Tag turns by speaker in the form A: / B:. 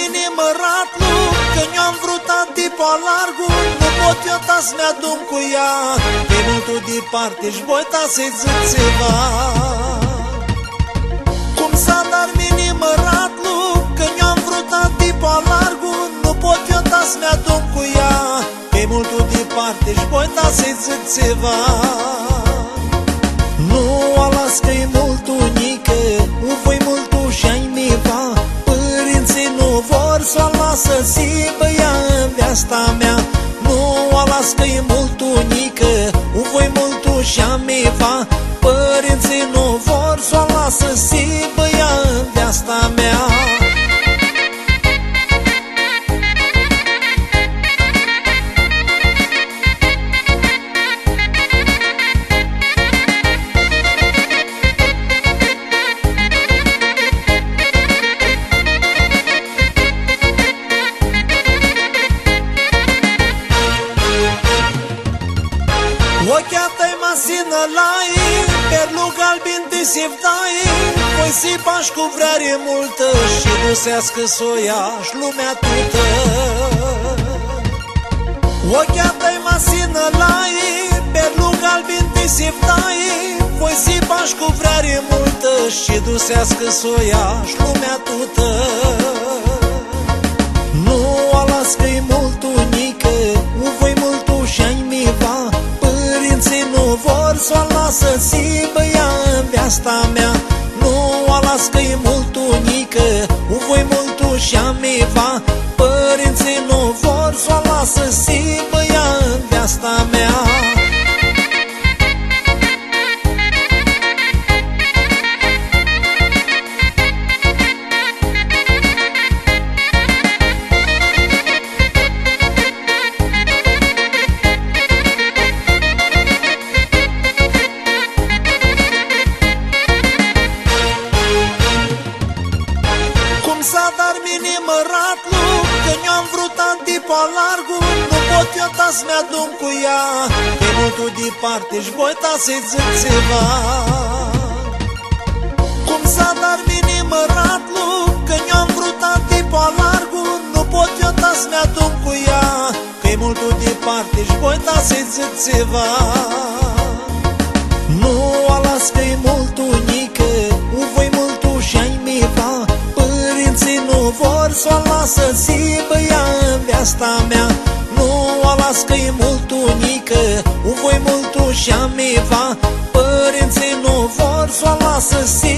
A: minimărat loc, că ne-am vrut antipa largul, nu pot eu ta să mi-adun cu ea, pe multul departe și voi ta să-i zic ceva. Cum s-a dar minimărat loc, că ne-am vrut antipa largul, nu pot eu ta să mi-adun cu ea, pe multul departe și voi ta să-i zic ceva. Nu a las că-i mult unică, u voi multul și-ai miva, părinții nu vor să-o lasă zi băia în viața mea. Nu a las că-i mult unică, u voi multul și-am miva, părinții nu vor să-o lasă zi băia în viața mea. Ochea ta-i masină lai, perlug albin de siftai, voi sipași cu vrare multă și rusească s-o iași lumea tută. Ochea ta-i masină lai, perlug albin de siftai, voi sipași cu vrare multă și rusească s-o iași lumea tută. Nu a las că-i mult unică, u voi multul și-ai miva, părinții nu vor să-o lasă zi băia în viața mea. Nu a las că-i mult unică, u voi multul și-am miva, părinții nu vor să-o lasă zi băia în viața mea. S-a dar minimărat loc, că ne-am vrut antipa largul, nu pot eu ta să mi-adun cu ea, pe multul departe și voi ta să-i zic ceva. Cum s-a dar minimărat loc, că ne-am vrut antipa largul, nu pot eu ta să mi-adun cu ea, pe multul departe și voi ta să-i zic ceva. Nu a las că-i mult unică, u voi multul și-ai miva, părinții nu vor să-o lasă zi băia în viața mea. Nu a las că-i mult unică, u voi multul și-am miva, părinții nu vor să-o lasă zi